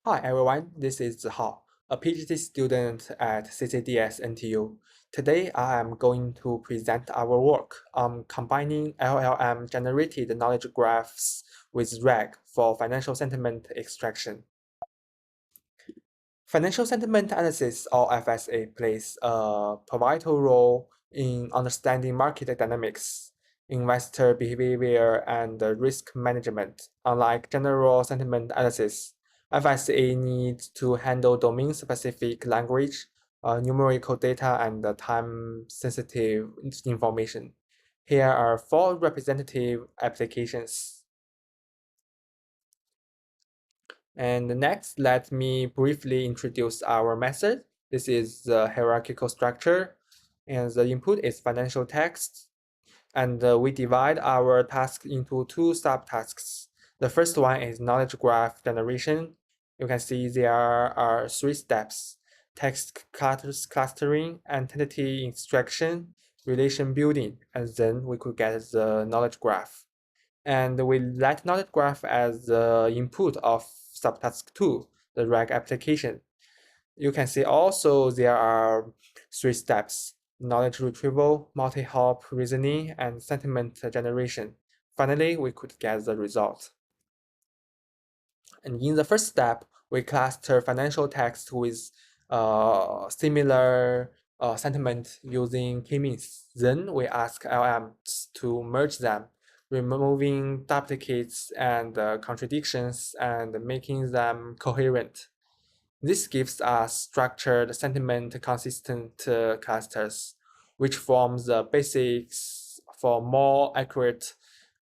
Hi everyone, this is Zihao, a PhD student at CCDS NTU. Today I am going to present our work on combining LLM-generated knowledge graphs with RAG for financial sentiment extraction. Financial sentiment analysis, or FSA, plays a pivotal role in understanding market dynamics, investor behavior, and risk management. Unlike general sentiment analysis, FSA needs to handle domain-specific language, numerical data, and time-sensitive information. Here are four representative applications. And next, let me briefly introduce our method. This is the hierarchical structure, and the input is financial text. And we divide our task into two subtasks. The first one is knowledge graph generation. You can see there are three steps: text clustering, entity extraction, relation building, and then we could get the knowledge graph. And we let knowledge graph as the input of subtask 2, the RAG application. You can see also there are three steps: knowledge retrieval, multi-hop reasoning, and sentiment generation. Finally, we could get the result. And in the first step, we cluster financial text with similar sentiment using k-means. Then we ask LMs to merge them, removing duplicates and contradictions and making them coherent. This gives us structured sentiment consistent clusters, which forms the basics for more accurate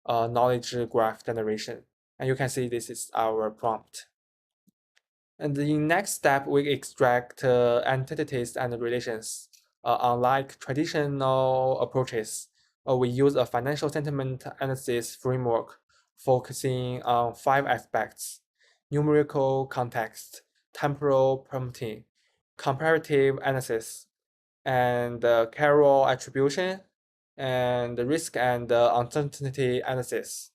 knowledge graph generation. And you can see this is our prompt. And the next step, we extract entities and relations. Unlike traditional approaches, we use a financial sentiment analysis framework focusing on 5 aspects: numerical context, temporal prompting, comparative analysis, and carrier attribution, and risk and uncertainty analysis.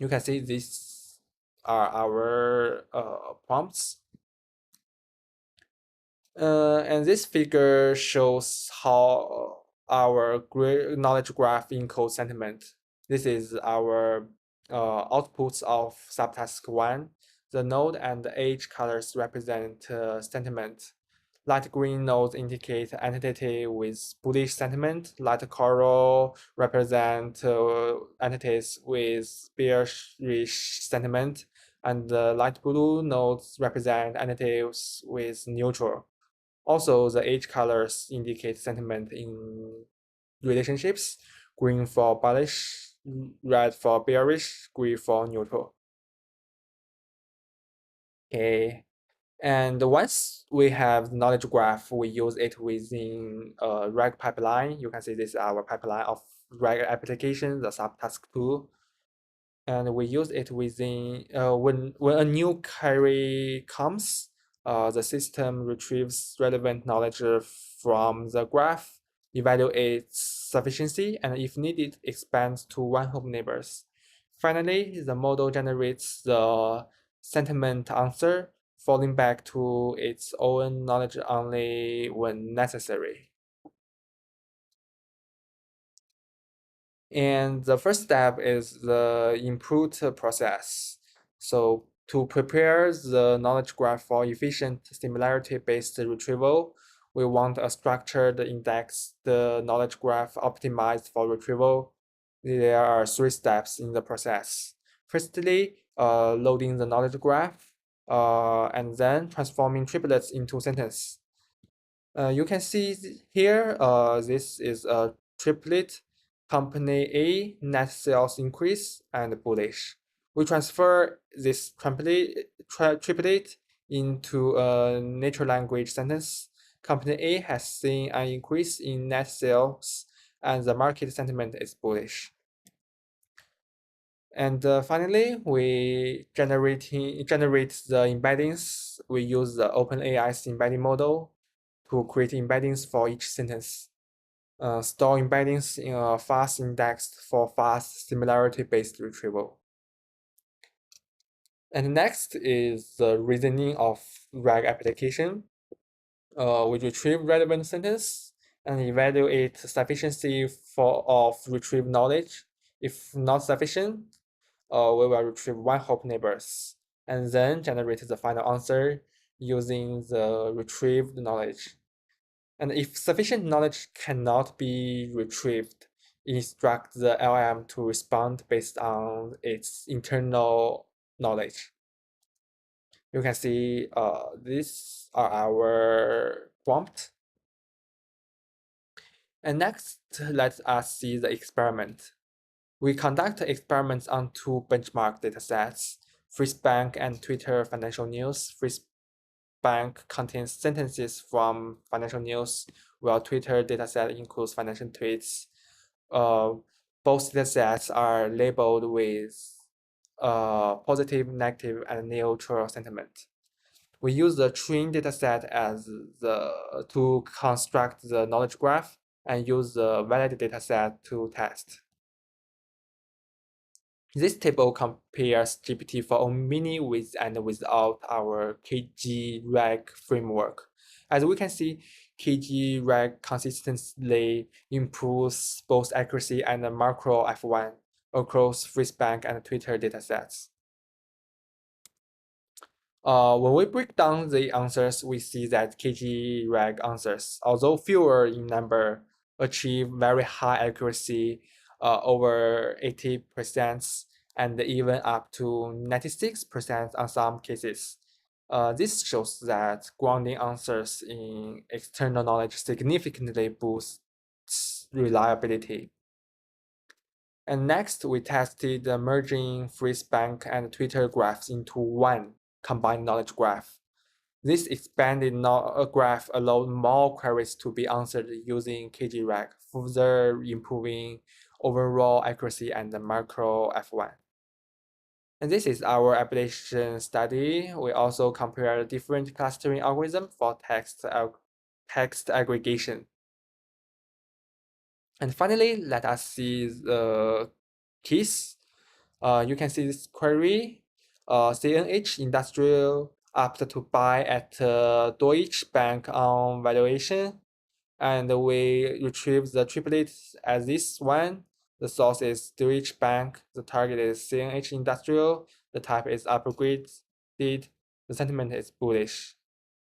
You can see these are our prompts. And this figure shows how our knowledge graph encodes sentiment. This is our outputs of subtask 1. The node and the edge colors represent sentiment. Light green nodes indicate entity with bullish sentiment. Light coral represent entities with bearish sentiment. And the light blue nodes represent entities with neutral. Also, the edge colors indicate sentiment in relationships: green for bullish, red for bearish, green for neutral. Okay. And once we have knowledge graph, we use it within a RAG pipeline. You can see this is our pipeline of RAG application, the subtask 2. And we use it within, when a new query comes, the system retrieves relevant knowledge from the graph, evaluates sufficiency, and if needed, expands to one-hop neighbors. Finally, the model generates the sentiment answer, falling back to its own knowledge only when necessary. And the first step is the input process. So to prepare the knowledge graph for efficient similarity-based retrieval, we want a structured index, the knowledge graph optimized for retrieval. There are 3 steps in the process. Firstly, loading the knowledge graph, and then transforming triplets into sentence. You can see here, this is a triplet: company A net sales increase and bullish. We transfer this triplet into a natural language sentence. Company A has seen an increase in net sales and the market sentiment is bullish. And finally, we generate the embeddings. We use the OpenAI's embedding model to create embeddings for each sentence. Store embeddings in a fast index for fast similarity-based retrieval. And next is the reasoning of RAG application. We retrieve relevant sentence and evaluate sufficiency of retrieved knowledge. If not sufficient, we will retrieve one hop neighbors and then generate the final answer using the retrieved knowledge. And if sufficient knowledge cannot be retrieved, instruct the LM to respond based on its internal knowledge. You can see these are our prompt. And next, let us see the experiment. We conduct experiments on two benchmark datasets, FreeSpank and Twitter financial news. FreeSpank contains sentences from financial news, while Twitter dataset includes financial tweets. Both datasets are labeled with positive, negative, and neutral sentiment. We use the trained dataset to construct the knowledge graph and use the valid dataset to test. This table compares GPT-4o mini with and without our KG-RAG framework. As we can see, KG-RAG consistently improves both accuracy and macro F1 across FreeSpank and Twitter datasets. When we break down the answers, we see that KG-RAG answers, although fewer in number, achieve very high accuracy, over 80% and even up to 96% on some cases. This shows that grounding answers in external knowledge significantly boosts reliability. And next, we tested the merging FreeSpank and Twitter graphs into one combined knowledge graph. This expanded graph allowed more queries to be answered using KG-RAG, further improving overall accuracy and the macro F1. And this is our application study. We also compare different clustering algorithms for text aggregation. And finally, let us see the keys. You can see this query, CNH Industrial asked to buy at Deutsche Bank on valuation, and we retrieve the triplet as this one. The source is Deutsche Bank, the target is CNH Industrial, the type is upgraded, the sentiment is bullish.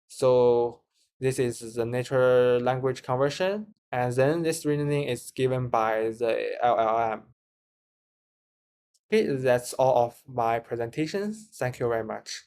So this is the natural language conversion, and then this reasoning is given by the LLM. Okay, that's all of my presentations. Thank you very much.